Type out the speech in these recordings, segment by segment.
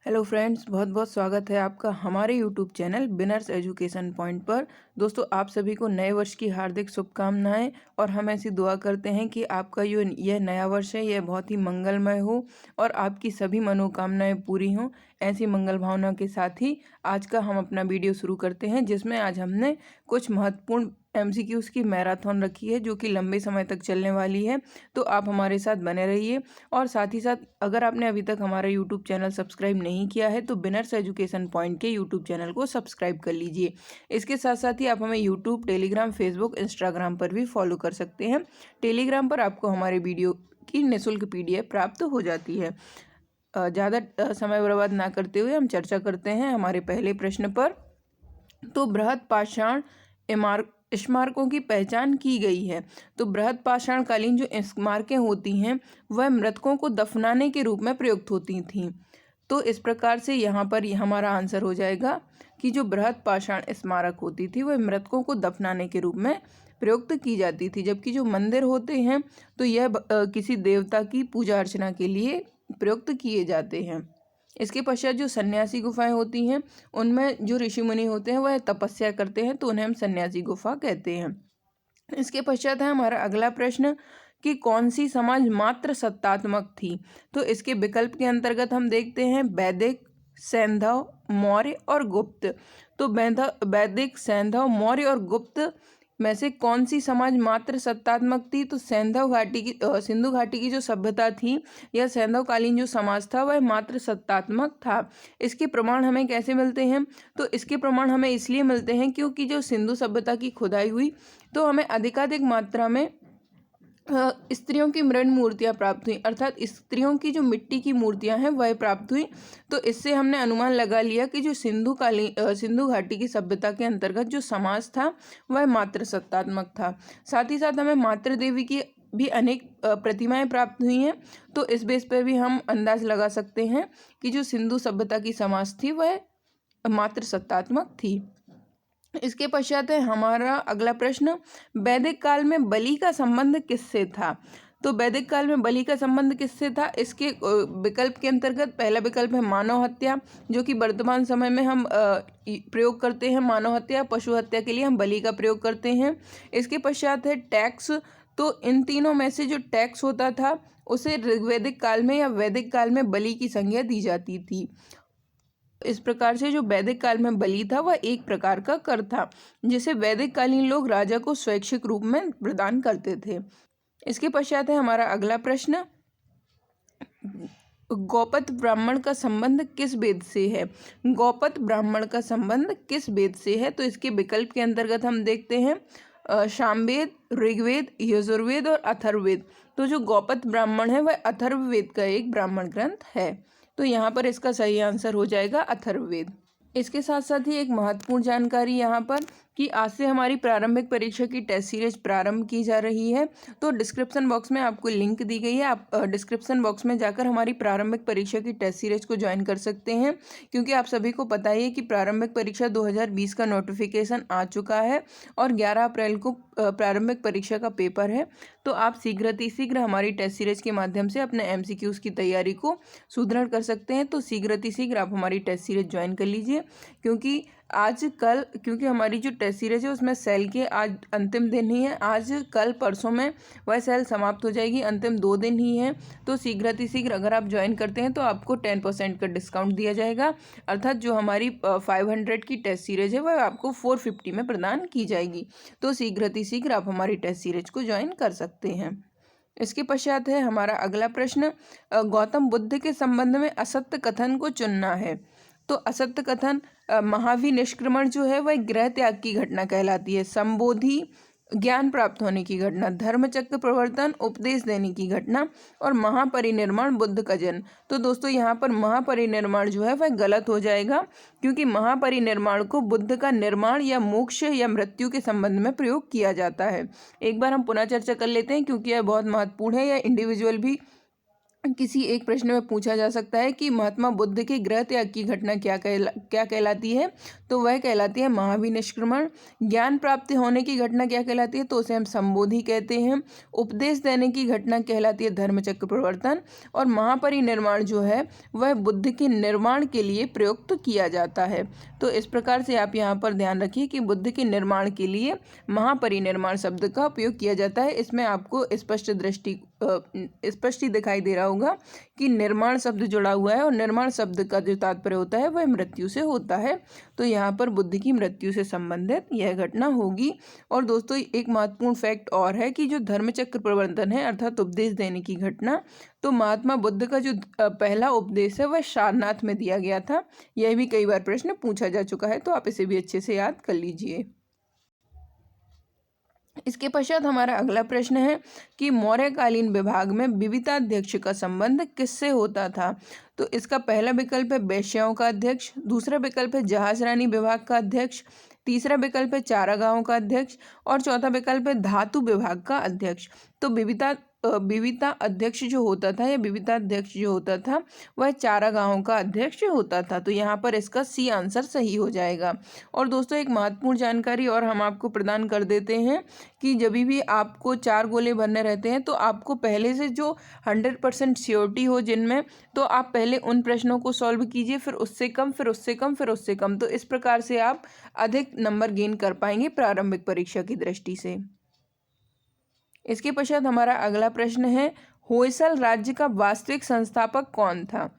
Hello friends, बहुत बहुत स्वागत है आपका हमारे यूट्यूब चैनल बिनर्स एजुकेशन पॉइंट पर। दोस्तों, आप सभी को नए वर्ष की हार्दिक शुभकामनाएं और हम ऐसी दुआ करते हैं कि आपका यह नया वर्ष है, यह बहुत ही मंगलमय हो और आपकी सभी मनोकामनाएं पूरी हों। ऐसी मंगल भावना के साथ ही आज का हम अपना वीडियो शुरू करते हैं, जिसमें आज हमने कुछ महत्वपूर्ण एमसीक्यूज़ की मैराथन रखी है जो कि लंबे समय तक चलने वाली है। तो आप हमारे साथ बने रहिए और साथ ही साथ अगर आपने अभी तक हमारा यूट्यूब चैनल सब्सक्राइब नहीं किया है तो बिनर्स एजुकेशन पॉइंट के यूट्यूब चैनल को सब्सक्राइब कर लीजिए। इसके साथ साथ ही आप हमें यूट्यूब, टेलीग्राम, फेसबुक, इंस्टाग्राम पर भी फॉलो कर सकते हैं। टेलीग्राम पर आपको हमारे वीडियो की निःशुल्क PDF प्राप्त हो जाती है। ज़्यादा समय बर्बाद ना करते हुए हम चर्चा करते हैं हमारे पहले प्रश्न पर। तो बृहद पाषाण स्मारकों की पहचान की गई है। तो बृहद पाषाणकालीन जो स्मारकें होती हैं वह मृतकों को दफनाने के रूप में प्रयुक्त होती थीं। तो इस प्रकार से यहाँ पर हमारा आंसर हो जाएगा कि जो बृहद पाषाण स्मारक होती थी वह मृतकों को दफनाने के रूप में प्रयुक्त की जाती थी, जबकि जो मंदिर होते हैं तो यह किसी देवता की पूजा अर्चना के लिए प्रयुक्त किए जाते हैं। इसके पश्चात जो सन्यासी गुफाएं होती हैं उनमें जो ऋषि मुनि होते हैं वह तपस्या करते हैं, तो उन्हें हम सन्यासी गुफा कहते हैं। इसके पश्चात है हमारा अगला प्रश्न कि कौन सी समाज मात्र सत्तात्मक थी। तो इसके विकल्प के अंतर्गत हम देखते हैं वैदिक, सैंधव, मौर्य और गुप्त। तो वैदिक, सैंधव, मौर्य और गुप्त में से कौन सी समाज मात्र सत्तात्मक थी। तो सिंधु घाटी की जो सभ्यता थी या सैंधव कालीन जो समाज था वह मात्र सत्तात्मक था। इसके प्रमाण हमें कैसे मिलते हैं। तो इसके प्रमाण हमें इसलिए मिलते हैं क्योंकि जो सिंधु सभ्यता की खुदाई हुई तो हमें अधिकाधिक मात्रा में स्त्रियों की मृण मूर्तियां प्राप्त हुई, अर्थात स्त्रियों की जो मिट्टी की मूर्तियां हैं वह प्राप्त हुई। तो इससे हमने अनुमान लगा लिया कि जो सिंधु घाटी की सभ्यता के अंतर्गत जो समाज था वह मात्र सत्तात्मक था। साथ ही साथ हमें मातृ देवी की भी अनेक प्रतिमाएं प्राप्त हुई हैं। तो इस बेस पर भी हम अंदाज लगा सकते हैं कि जो सिंधु सभ्यता की समाज थी वह मात्र सत्तात्मक थी। इसके पश्चात है हमारा अगला प्रश्न, वैदिक काल में बलि का संबंध किससे था। तो वैदिक काल में बलि का संबंध किससे था। इसके विकल्प के अंतर्गत पहला विकल्प है मानव हत्या, जो कि वर्तमान समय में हम प्रयोग करते हैं। मानव हत्या, पशु हत्या के लिए हम बलि का प्रयोग करते हैं। इसके पश्चात है टैक्स। तो इन तीनों में से जो टैक्स होता था उसे ऋग्वैदिक काल में या वैदिक काल में बलि की संज्ञा दी जाती थी। इस प्रकार से जो वैदिक काल में बलि था वह एक प्रकार का कर था जिसे वैदिक कालीन लोग राजा को स्वैच्छिक रूप में प्रदान करते थे। इसके पश्चात है हमारा अगला प्रश्न, गौपत ब्राह्मण का संबंध किस वेद से है। गौपत ब्राह्मण का संबंध किस वेद से है। तो इसके विकल्प के अंतर्गत हम देखते हैं सामवेद, ऋग्वेद, यजुर्वेद और अथर्ववेद। तो जो गौपत ब्राह्मण है वह अथर्ववेद का एक ब्राह्मण ग्रंथ है। तो यहाँ पर इसका सही आंसर हो जाएगा अथर्ववेद। इसके साथ साथ ही एक महत्वपूर्ण जानकारी यहाँ पर कि आज से हमारी प्रारंभिक परीक्षा की टेस्ट सीरीज प्रारंभ की जा रही है। तो डिस्क्रिप्शन बॉक्स में आपको लिंक दी गई है, आप डिस्क्रिप्शन बॉक्स में जाकर हमारी प्रारंभिक परीक्षा की टेस्ट सीरीज को ज्वाइन कर सकते हैं। क्योंकि आप सभी को पता ही है कि प्रारंभिक परीक्षा 2020 का नोटिफिकेशन आ चुका है और 11 अप्रैल को प्रारंभिक परीक्षा का पेपर है। तो आप शीघ्र हमारी टेस्ट सीरीज के माध्यम से अपने MCQs की तैयारी को सुदृढ़ कर सकते हैं। तो शीघ्र आप हमारी टेस्ट सीरीज ज्वाइन कर लीजिए, क्योंकि हमारी जो टेस्ट सीरीज है उसमें सेल के आज अंतिम दिन ही है। आज कल परसों में वह सेल समाप्त हो जाएगी, अंतिम 2 दिन ही है। तो शीघ्र अगर आप ज्वाइन करते हैं तो आपको 10% का डिस्काउंट दिया जाएगा, अर्थात जो हमारी 500 की टेस्ट सीरीज है वह आपको 450 में प्रदान की जाएगी। तो शीघ्र आप हमारी टेस्ट सीरीज को ज्वाइन कर सकते हैं। इसके पश्चात है हमारा अगला प्रश्न, गौतम बुद्ध के संबंध में असत्य कथन को चुनना है। तो असत्य कथन, महाविनिष्क्रमण जो है वह गृह त्याग की घटना कहलाती है। संबोधि, ज्ञान प्राप्त होने की घटना। धर्मचक्र प्रवर्तन, उपदेश देने की घटना। और महापरिनिर्वाण, बुद्ध का जन्म। तो दोस्तों यहाँ पर महापरिनिर्वाण जो है वह गलत हो जाएगा, क्योंकि महापरिनिर्वाण को बुद्ध का निर्माण या मोक्ष या मृत्यु के संबंध में प्रयोग किया जाता है। एक बार हम पुनः चर्चा कर लेते हैं क्योंकि यह बहुत महत्वपूर्ण है, यह इंडिविजुअल भी किसी एक प्रश्न में पूछा जा सकता है कि महात्मा बुद्ध के गृह त्याग की घटना क्या कहलाती है, तो वह कहलाती है महाविनिष्क्रमण। ज्ञान प्राप्ति होने की घटना क्या कहलाती है, तो उसे हम संबोधि कहते हैं। उपदेश देने की घटना कहलाती है धर्मचक्र प्रवर्तन। और महापरिनिर्वाण जो है वह बुद्ध के निर्माण के लिए प्रयुक्त किया जाता है। तो इस प्रकार से आप यहाँ पर ध्यान रखिए कि बुद्ध के निर्माण के लिए महापरिनिर्वाण शब्द का उपयोग किया जाता है। इसमें आपको स्पष्ट ही दिखाई दे रहा होगा कि निर्माण शब्द जुड़ा हुआ है और निर्माण शब्द का जो तात्पर्य होता है वह मृत्यु से होता है। तो यहाँ पर बुद्ध की मृत्यु से संबंधित यह घटना होगी। और दोस्तों एक महत्वपूर्ण फैक्ट और है कि जो धर्मचक्र प्रवर्तन है अर्थात उपदेश देने की घटना, तो महात्मा बुद्ध का जो पहला उपदेश है वह सारनाथ में दिया गया था। यह भी कई बार प्रश्न पूछा जा चुका है, तो आप इसे भी अच्छे से याद कर लीजिए। इसके पश्चात हमारा अगला प्रश्न है कि मौर्यकालीन विभाग में विविताध्यक्ष का संबंध किससे होता था। तो इसका पहला विकल्प है वेश्याओं का अध्यक्ष, दूसरा विकल्प है जहाज रानी विभाग का अध्यक्ष, तीसरा विकल्प है चारागाहों का अध्यक्ष और चौथा विकल्प है धातु विभाग का अध्यक्ष। तो विविता अध्यक्ष जो होता था या विविताध्यक्ष जो होता था वह चारागाहों का अध्यक्ष होता था। तो यहाँ पर इसका सी आंसर सही हो जाएगा। और दोस्तों एक महत्वपूर्ण जानकारी और हम आपको प्रदान कर देते हैं कि जब भी आपको 4 गोले भरने रहते हैं तो आपको पहले से जो 100% श्योरिटी हो जिनमें, तो आप पहले उन प्रश्नों को सॉल्व कीजिए, फिर उससे कम, फिर उससे कम, फिर उससे कम। तो इस प्रकार से आप अधिक नंबर गेन कर पाएंगे प्रारंभिक परीक्षा की दृष्टि से। इसके पश्चात हमारा अगला प्रश्न है होयसल राज्य का वास्तविक संस्थापक कौन था।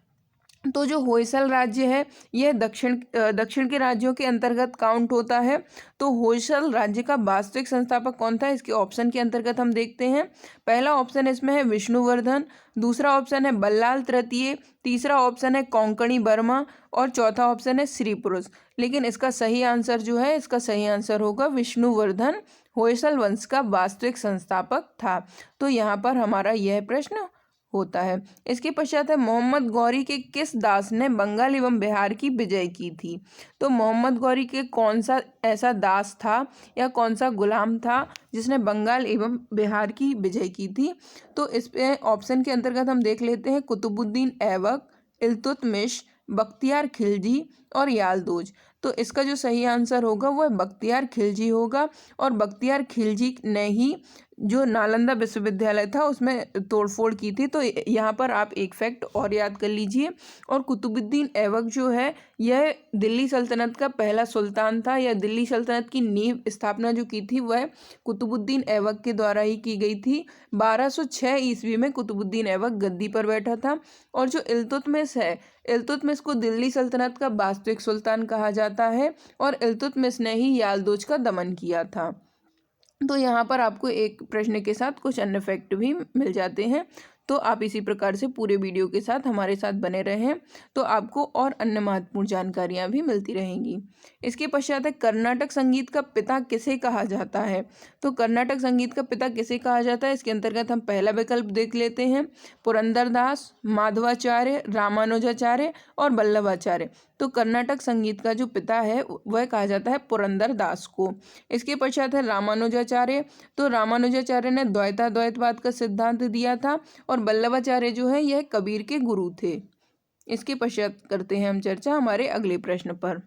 तो जो होयसल राज्य है यह दक्षिण के राज्यों के अंतर्गत काउंट होता है। तो होयसल राज्य का वास्तविक संस्थापक कौन था, इसके ऑप्शन के अंतर्गत हम देखते हैं। पहला ऑप्शन इसमें है विष्णुवर्धन, दूसरा ऑप्शन है बल्लाल तृतीय, तीसरा ऑप्शन है कोंकणी वर्मा और चौथा ऑप्शन है श्री पुरुष। लेकिन इसका सही आंसर जो है, इसका सही आंसर होगा विष्णुवर्धन होयसल वंश का वास्तविक संस्थापक था। तो यहाँ पर हमारा यह प्रश्न होता है। इसके पश्चात है मोहम्मद गौरी के किस दास ने बंगाल एवं बिहार की विजय की थी। तो मोहम्मद गौरी के कौन सा ऐसा दास था या कौन सा गुलाम था जिसने बंगाल एवं बिहार की विजय की थी। तो इस पे ऑप्शन के अंतर्गत हम देख लेते हैं कुतुबुद्दीन ऐबक, इल्तुतमिश, बख्तियार खिलजी और यालदोज। तो इसका जो सही आंसर होगा वह बख्तियार खिलजी होगा। और बख्तियार खिलजी ने ही जो नालंदा विश्वविद्यालय था उसमें तोड़फोड़ की थी। तो यहाँ पर आप एक फैक्ट और याद कर लीजिए। और कुतुबुद्दीन ऐबक जो है यह दिल्ली सल्तनत का पहला सुल्तान था, या दिल्ली सल्तनत की नींव स्थापना जो की थी वह कुतुबुद्दीन ऐबक के द्वारा ही की गई थी। 1206 ईस्वी में कुतुबुद्दीन ऐबक गद्दी पर बैठा था। और जो इल्तुतमिश है, इल्तुतमिश को दिल्ली सल्तनत का वास्तविक सुल्तान कहा जाता है और इल्तुतमिश ने ही यालदोज का दमन किया था। तो यहाँ पर आपको एक प्रश्न के साथ कुछ अन्य फैक्ट भी मिल जाते हैं। तो आप इसी प्रकार से पूरे वीडियो के साथ हमारे साथ बने रहें, तो आपको और अन्य महत्वपूर्ण जानकारियाँ भी मिलती रहेंगी। इसके पश्चात है कर्नाटक संगीत का पिता किसे कहा जाता है। तो कर्नाटक संगीत का पिता किसे कहा जाता है, इसके अंतर्गत हम पहला विकल्प देख लेते हैं पुरंदरदास, माधवाचार्य, रामानुजाचार्य और वल्लभाचार्य। तो कर्नाटक संगीत का जो पिता है वह कहा जाता है पुरंदरदास को। इसके पश्चात है रामानुजाचार्य। तो रामानुजाचार्य ने द्वैतवाद का सिद्धांत दिया था और वल्लभाचार्य जो है यह कबीर के गुरु थे। इसके पश्चात करते हैं हम चर्चा हमारे अगले प्रश्न पर।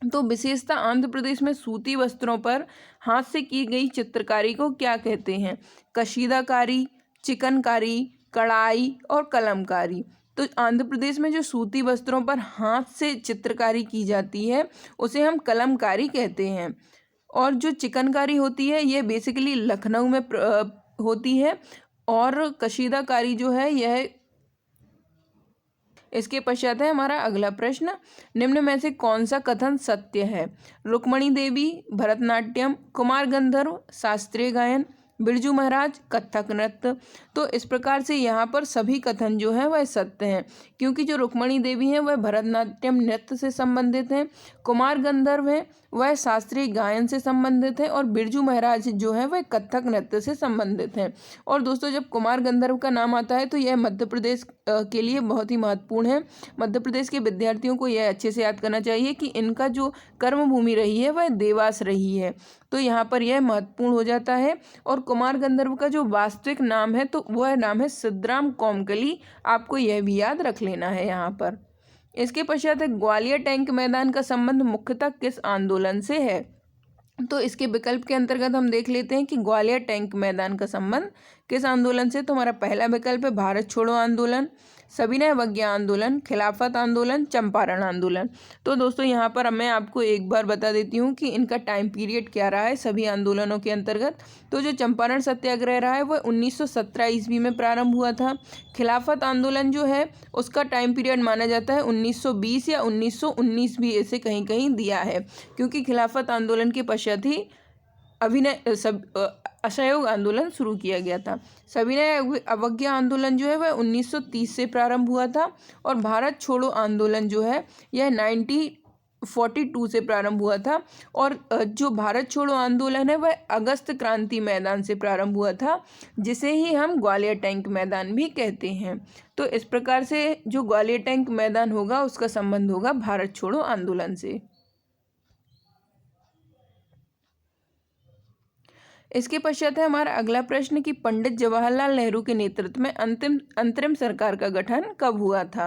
तो विशेषता आंध्र प्रदेश में सूती वस्त्रों पर हाथ से की गई चित्रकारी को क्या कहते हैं। कशीदाकारी, चिकनकारी, कढ़ाई और कलमकारी। तो आंध्र प्रदेश में जो सूती वस्त्रों पर हाथ से चित्रकारी की जाती है उसे हम कलमकारी कहते हैं। और जो चिकनकारी होती है ये बेसिकली लखनऊ में होती है। और कशीदाकारी जो है यह। इसके पश्चात है हमारा अगला प्रश्न, निम्न में से कौन सा कथन सत्य है। रुक्मणी देवी, भरतनाट्यम, कुमार गंधर्व, शास्त्रीय गायन, बिरजू महाराज, कथक नृत्य। तो इस प्रकार से यहाँ पर सभी कथन जो है वह सत्य हैं, क्योंकि जो रुक्मणी देवी हैं वह भरतनाट्यम नृत्य से संबंधित हैं, कुमार गंधर्व हैं वह शास्त्रीय गायन से संबंधित है और बिरजू महाराज जो है वह कथक नृत्य से संबंधित हैं। और दोस्तों जब कुमार गंधर्व का नाम आता है तो यह मध्य प्रदेश के लिए बहुत ही महत्वपूर्ण है। मध्य प्रदेश के विद्यार्थियों को यह अच्छे से याद करना चाहिए कि इनका जो कर्म भूमि रही है वह देवास रही है। तो यहाँ पर यह महत्वपूर्ण हो जाता है। और कुमार गंधर्व का जो वास्तविक नाम है तो वह नाम है सिद्धराम कोमकली, आपको यह भी याद रख लेना है यहाँ पर। इसके पश्चात ग्वालियर टैंक मैदान का संबंध मुख्यतः किस आंदोलन से है? तो इसके विकल्प के अंतर्गत हम देख लेते हैं कि ग्वालियर टैंक मैदान का संबंध किस आंदोलन से। तो हमारा पहला विकल्प है भारत छोड़ो आंदोलन, सविनय अवज्ञा आंदोलन, खिलाफत आंदोलन, चंपारण आंदोलन। तो दोस्तों यहाँ पर मैं आपको एक बार बता देती हूँ कि इनका टाइम पीरियड क्या रहा है सभी आंदोलनों के अंतर्गत। तो जो चंपारण सत्याग्रह रहा है वह 1917 ईस्वी में प्रारंभ हुआ था। खिलाफत आंदोलन जो है उसका टाइम पीरियड माना जाता है 1920 या 1919 भी ऐसे कहीं कहीं दिया है, क्योंकि खिलाफत आंदोलन के पश्चात ही असहयोग आंदोलन शुरू किया गया था। सविनय अवज्ञा आंदोलन जो है वह 1930 से प्रारंभ हुआ था। और भारत छोड़ो आंदोलन जो है यह 1942 से प्रारंभ हुआ था। और जो भारत छोड़ो आंदोलन है वह अगस्त क्रांति मैदान से प्रारंभ हुआ था, जिसे ही हम ग्वालियर टैंक मैदान भी कहते हैं। तो इस प्रकार से जो ग्वालियर टैंक मैदान होगा उसका संबंध होगा भारत छोड़ो आंदोलन से। इसके पश्चात है हमारा अगला प्रश्न कि पंडित जवाहरलाल नेहरू के नेतृत्व में अंतरिम सरकार का गठन कब हुआ था?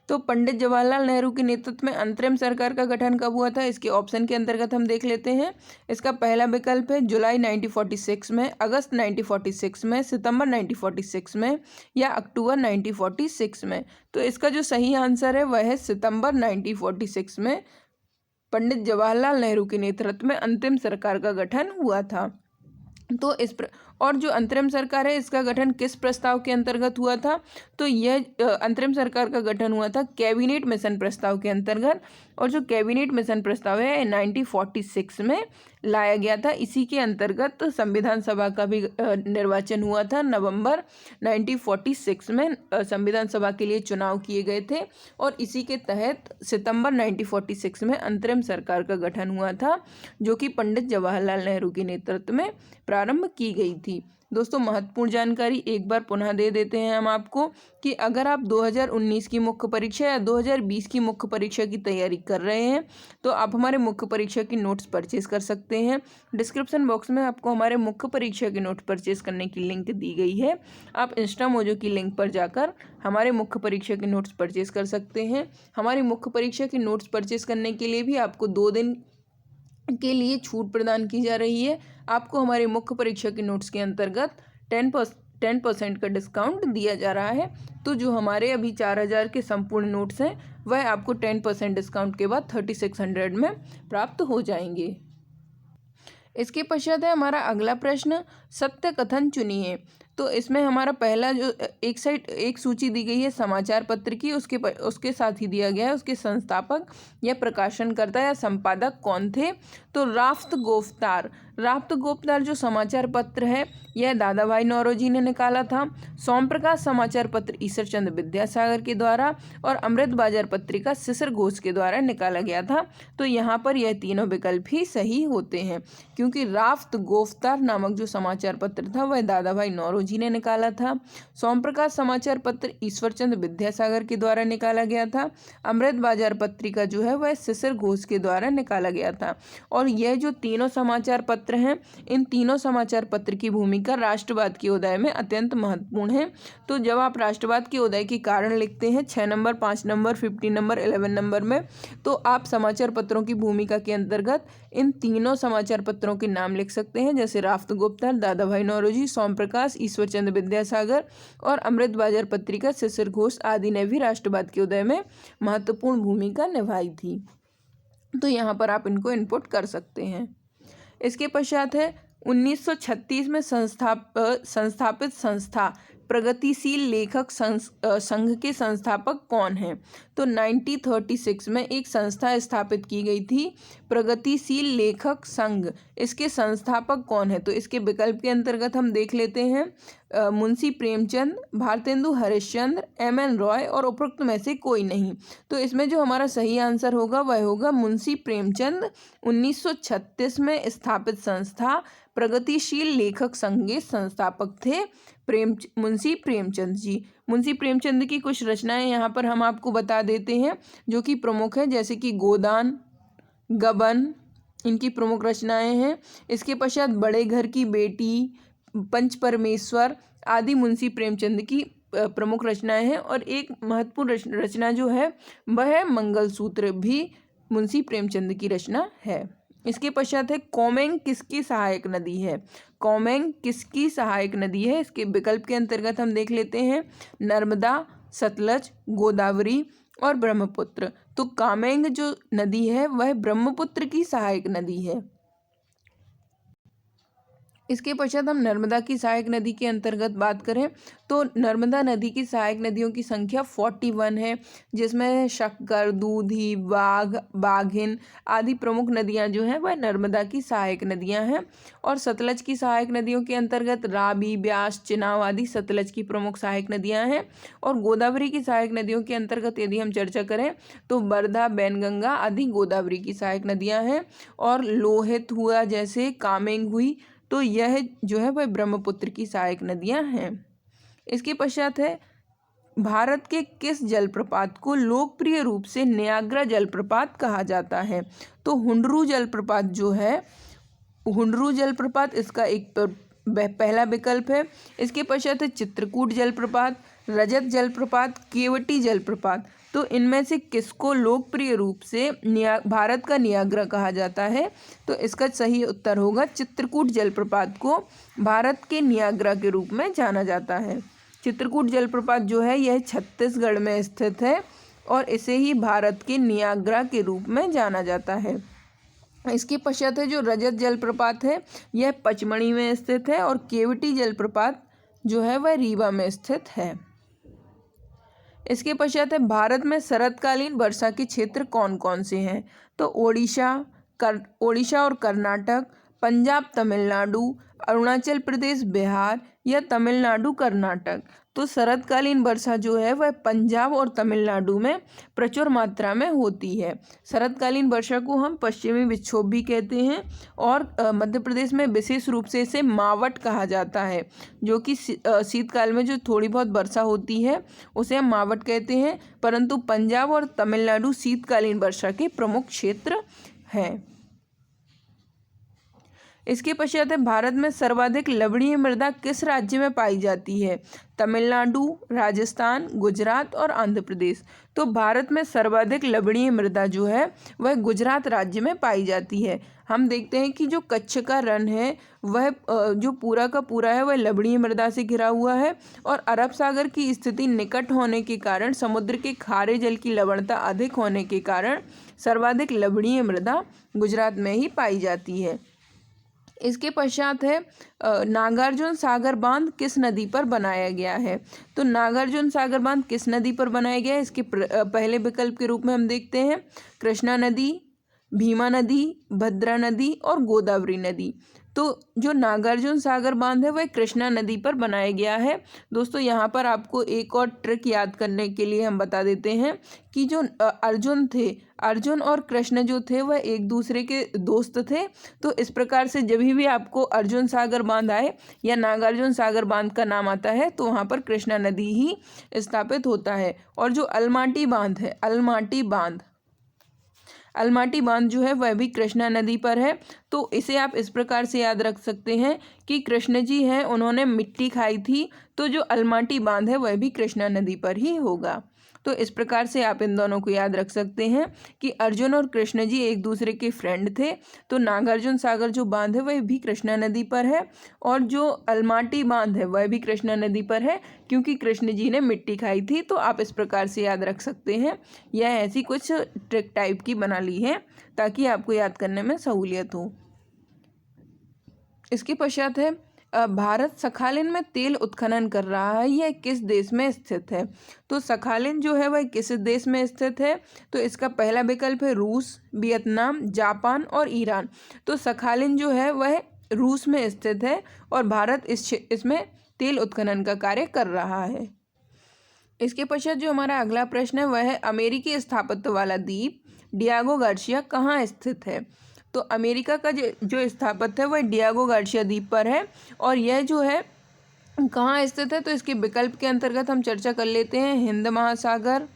तो पंडित जवाहरलाल नेहरू के नेतृत्व में अंतरिम सरकार का गठन कब हुआ था? इसके ऑप्शन के अंतर्गत हम देख लेते हैं। इसका पहला विकल्प है जुलाई 1946 में, अगस्त 1946 में, सितंबर 1946 में या अक्टूबर 1946 में। तो इसका जो सही आंसर है वह है सितंबर 1946 में पंडित जवाहरलाल नेहरू के नेतृत्व में अंतिम सरकार का गठन हुआ था। तो और जो अंतरिम सरकार है इसका गठन किस प्रस्ताव के अंतर्गत हुआ था? तो यह अंतरिम सरकार का गठन हुआ था कैबिनेट मिशन प्रस्ताव के अंतर्गत। और जो कैबिनेट मिशन प्रस्ताव है 1946 में लाया गया था। इसी के अंतर्गत संविधान सभा का भी निर्वाचन हुआ था। नवंबर 1946 में संविधान सभा के लिए चुनाव किए गए थे और इसी के तहत सितंबर 1946 में अंतरिम सरकार का गठन हुआ था, जो कि पंडित जवाहरलाल नेहरू के नेतृत्व में प्रारंभ की गई थी। दोस्तों महत्वपूर्ण जानकारी एक बार पुनः दे देते हैं हम आपको कि अगर आप 2019 की मुख्य परीक्षा या 2020 की मुख्य परीक्षा की तैयारी कर रहे हैं तो आप हमारे मुख्य परीक्षा की नोट्स परचेज कर सकते हैं। डिस्क्रिप्शन बॉक्स में आपको हमारे मुख्य परीक्षा के नोट्स परचेज करने की लिंक दी गई है। आप इंस्टा मोजो की लिंक पर जाकर हमारे मुख्य परीक्षा के नोट्स परचेज कर सकते हैं। हमारी मुख्य परीक्षा के नोट्स परचेज करने के लिए भी आपको 2 दिन के लिए छूट प्रदान की जा रही है। आपको हमारे मुख्य परीक्षा के नोट्स के अंतर्गत 10% का डिस्काउंट दिया जा रहा है। तो जो हमारे अभी 4000 के संपूर्ण नोट्स हैं वह आपको 10% डिस्काउंट के बाद 3600 में प्राप्त हो जाएंगे। इसके पश्चात है हमारा अगला प्रश्न, सत्य कथन चुनिए। तो इसमें हमारा पहला जो एक सूची दी गई है समाचार पत्र की, उसके साथ ही दिया गया है उसके संस्थापक या प्रकाशनकर्ता या संपादक कौन थे। तो राफ्त गोफ्तार जो समाचार पत्र है यह दादा भाई नौरोजी ने निकाला था। सोम प्रकाश समाचार पत्र ईश्वरचंद्र विद्यासागर के द्वारा और अमृत बाजार पत्रिका शिशिर घोष के द्वारा निकाला गया था। तो यहाँ पर यह तीनों विकल्प ही सही होते हैं, क्योंकि राफ्त गोफ्तार नामक जो समाचार पत्र था वह दादा भाई नौरोजी ने निकाला था। सोम प्रकाश समाचार पत्र ईश्वरचंद्र विद्यासागर के द्वारा निकाला गया था। अमृत बाजार पत्रिका जो है वह शिशिर घोष के द्वारा निकाला गया था। और यह जो तीनों समाचार पत्र हैं इन तीनों समाचार पत्र की भूमिका राष्ट्रवाद के उदय में अत्यंत महत्वपूर्ण है। तो जब आप राष्ट्रवाद के उदय के कारण लिखते हैं 6 नंबर, 5 नंबर, 15 नंबर, 11 नंबर में, तो आप समाचार पत्रों की भूमिका के अंतर्गत इन तीनों समाचार पत्रों के नाम लिख सकते हैं, जैसे राफ्त गुप्ता, दादा भाई नौरोजी, सोम प्रकाश, ईश्वरचंद्र विद्यासागर और अमृत बाजार पत्रिका शिशिर घोष आदि ने भी राष्ट्रवाद के उदय में महत्वपूर्ण भूमिका निभाई थी। तो यहाँ पर आप इनको इनपुट कर सकते हैं। इसके पश्चात है 1936 में संस्थापित संस्था प्रगतिशील लेखक संघ के संस्थापक कौन हैं? तो 1936 में एक संस्था स्थापित की गई थी प्रगतिशील लेखक संघ। इसके संस्थापक कौन है? तो इसके विकल्प के अंतर्गत हम देख लेते हैं मुंशी प्रेमचंद, भारतेंदु हरिश्चंद्र, M.N. रॉय और उपरोक्त में से कोई नहीं। तो इसमें जो हमारा सही आंसर होगा वह होगा मुंशी प्रेमचंद। 1936 में स्थापित संस्था प्रगतिशील लेखक संघ के संस्थापक थे मुंशी प्रेमचंद जी। मुंशी प्रेमचंद की कुछ रचनाएं यहाँ पर हम आपको बता देते हैं जो कि प्रमुख है, जैसे कि गोदान, गबन, इनकी प्रमुख रचनाएं हैं। इसके पश्चात बड़े घर की बेटी, पंच परमेश्वर आदि मुंशी प्रेमचंद की प्रमुख रचनाएं हैं। और एक महत्वपूर्ण रचना जो है वह है मंगलसूत्र, भी मुंशी प्रेमचंद की रचना है। इसके पश्चात है कोमेंग किसकी सहायक नदी है। कोमेंग किसकी सहायक नदी है, इसके विकल्प के अंतर्गत हम देख लेते हैं नर्मदा, सतलज, गोदावरी और ब्रह्मपुत्र। तो कामेंग जो नदी है वह ब्रह्मपुत्र की सहायक नदी है। इसके पश्चात हम नर्मदा की सहायक नदी के अंतर्गत बात करें तो नर्मदा नदी की सहायक नदियों की संख्या 41 है, जिसमें शक्कर, दूधी, बाघिन आदि प्रमुख नदियां जो हैं वह नर्मदा की सहायक नदियां हैं। और सतलज की सहायक नदियों के अंतर्गत रावी, ब्यास, चिनाब आदि सतलज की प्रमुख सहायक नदियां हैं। और गोदावरी की सहायक नदियों के अंतर्गत यदि हम चर्चा करें तो वर्धा, बैनगंगा आदि गोदावरी की सहायक नदियां हैं। और लोहित हुआ जैसे कामेंग हुई, तो यह जो है वह ब्रह्मपुत्र की सहायक नदियां हैं। इसके पश्चात है भारत के किस जलप्रपात को लोकप्रिय रूप से नियाग्रा जलप्रपात कहा जाता है। तो हुंडरू जलप्रपात जो है, हुंडरू जलप्रपात इसका एक पहला विकल्प है। इसके पश्चात है चित्रकूट जलप्रपात, रजत जलप्रपात, केवटी जलप्रपात। तो इनमें से किसको लोकप्रिय रूप से भारत का नियाग्रा कहा जाता है। तो इसका सही उत्तर होगा चित्रकूट जलप्रपात को भारत के नियाग्रा के रूप में जाना जाता है। चित्रकूट जलप्रपात जो है यह छत्तीसगढ़ में स्थित है और इसे ही भारत के नियाग्रा के रूप में जाना जाता है। इसके पश्चात है जो रजत जलप्रपात है यह पचमढ़ी में स्थित है। और केवटी जलप्रपात जो है वह रीवा में स्थित है। इसके पश्चात है भारत में शरतकालीन वर्षा के क्षेत्र कौन कौन से हैं। तो ओडिशा और कर्नाटक, पंजाब, तमिलनाडु, अरुणाचल प्रदेश, बिहार या तमिलनाडु, कर्नाटक। तो शरतकालीन वर्षा जो है वह पंजाब और तमिलनाडु में प्रचुर मात्रा में होती है। शरतकालीन वर्षा को हम पश्चिमी विक्षोभ भी कहते हैं। और मध्य प्रदेश में विशेष रूप से इसे मावट कहा जाता है, जो कि शीतकाल में जो थोड़ी बहुत वर्षा होती है उसे हम मावट कहते हैं। परंतु पंजाब और तमिलनाडु शीतकालीन वर्षा के प्रमुख क्षेत्र हैं। इसके पश्चात है भारत में सर्वाधिक लवणीय मृदा किस राज्य में पाई जाती है। तमिलनाडु, राजस्थान, गुजरात और आंध्र प्रदेश। तो भारत में सर्वाधिक लवणीय मृदा जो है वह गुजरात राज्य में पाई जाती है। हम देखते हैं कि जो कच्छ का रण है वह जो पूरा का पूरा है वह लवणीय मृदा से घिरा हुआ है। और अरब सागर की स्थिति निकट होने के कारण, समुद्र के खारे जल की लवणता अधिक होने के कारण सर्वाधिक लवणीय मृदा गुजरात में ही पाई जाती है। इसके पश्चात है नागार्जुन सागर बांध किस नदी पर बनाया गया है। तो नागार्जुन सागर बांध किस नदी पर बनाया गया है, इसके पहले विकल्प के रूप में हम देखते हैं कृष्णा नदी, भीमा नदी, भद्रा नदी और गोदावरी नदी। तो जो नागार्जुन सागर बांध है वह कृष्णा नदी पर बनाया गया है। दोस्तों यहाँ पर आपको एक और ट्रिक याद करने के लिए हम बता देते हैं कि जो अर्जुन और कृष्ण जो थे वह एक दूसरे के दोस्त थे। तो इस प्रकार से जब भी आपको अर्जुन सागर बांध आए या नागार्जुन सागर बांध का नाम आता है तो वहाँ पर कृष्णा नदी ही स्थापित होता है। और जो अलमाटी बांध है, अलमाटी बांध जो है वह भी कृष्णा नदी पर है। तो इसे आप इस प्रकार से याद रख सकते हैं कि कृष्ण जी हैं उन्होंने मिट्टी खाई थी, तो जो अलमाटी बांध है वह भी कृष्णा नदी पर ही होगा। तो इस प्रकार से आप इन दोनों को याद रख सकते हैं कि अर्जुन और कृष्ण जी एक दूसरे के फ्रेंड थे। तो नागार्जुन सागर जो बांध है वह भी कृष्णा नदी पर है और जो अलमाटी बांध है वह भी कृष्णा नदी पर है, क्योंकि कृष्ण जी ने मिट्टी खाई थी। तो आप इस प्रकार से याद रख सकते हैं। यह ऐसी कुछ ट्रिक टाइप की बना ली है ताकि आपको याद करने में सहूलियत हो। इसके पश्चात है भारत सखालिन में तेल उत्खनन कर रहा है, यह किस देश में स्थित है। तो सखालिन जो है वह किस देश में स्थित है। तो इसका पहला विकल्प है रूस, वियतनाम, जापान और ईरान। तो सखालिन जो है वह रूस में स्थित है और भारत इसमें तेल उत्खनन का कार्य कर रहा है। इसके पश्चात जो हमारा अगला प्रश्न है वह है अमेरिकी स्थापत्य वाला द्वीप डियागो गार्सिया कहाँ स्थित है। तो अमेरिका का जो स्थापत्य है वह डियागो गार्सिया द्वीप पर है और यह जो है कहाँ स्थित है। तो इसके विकल्प के अंतर्गत हम चर्चा कर लेते हैं हिंद महासागर,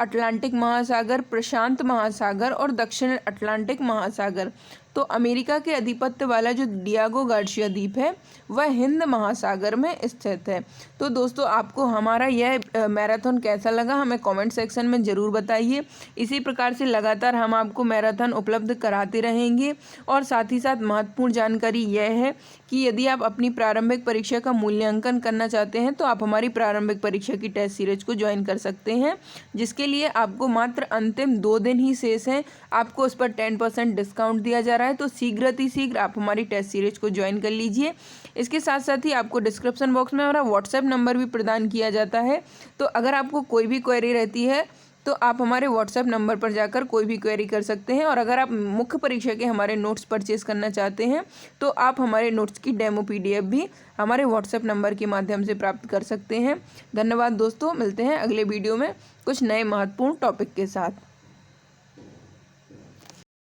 अटलांटिक महासागर, प्रशांत महासागर और दक्षिण अटलांटिक महासागर। तो अमेरिका के आधिपत्य वाला जो डियागो गार्सिया द्वीप है वह हिंद महासागर में स्थित है। तो दोस्तों आपको हमारा यह मैराथन कैसा लगा हमें कमेंट सेक्शन में ज़रूर बताइए। इसी प्रकार से लगातार हम आपको मैराथन उपलब्ध कराते रहेंगे। और साथ ही साथ महत्वपूर्ण जानकारी यह है कि यदि आप अपनी प्रारंभिक परीक्षा का मूल्यांकन करना चाहते हैं तो आप हमारी प्रारंभिक परीक्षा की टेस्ट सीरीज को ज्वाइन कर सकते हैं, जिसके लिए आपको मात्र अंतिम 2 दिन ही शेष हैं। आपको उस पर 10% डिस्काउंट दिया जा रहा है, तो शीघ्र आप हमारी टेस्ट सीरीज को ज्वाइन कर लीजिए। इसके साथ साथ ही आपको डिस्क्रिप्शन बॉक्स में हमारा व्हाट्सएप नंबर भी प्रदान किया जाता है। तो अगर आपको कोई भी क्वेरी रहती है तो आप हमारे व्हाट्सएप नंबर पर जाकर कोई भी क्वेरी कर सकते हैं। और अगर आप मुख्य परीक्षा के हमारे नोट्स परचेज करना चाहते हैं तो आप हमारे नोट्स की डेमो PDF भी हमारे व्हाट्सएप नंबर के माध्यम से प्राप्त कर सकते हैं। धन्यवाद दोस्तों, मिलते हैं अगले वीडियो में कुछ नए महत्वपूर्ण टॉपिक के साथ।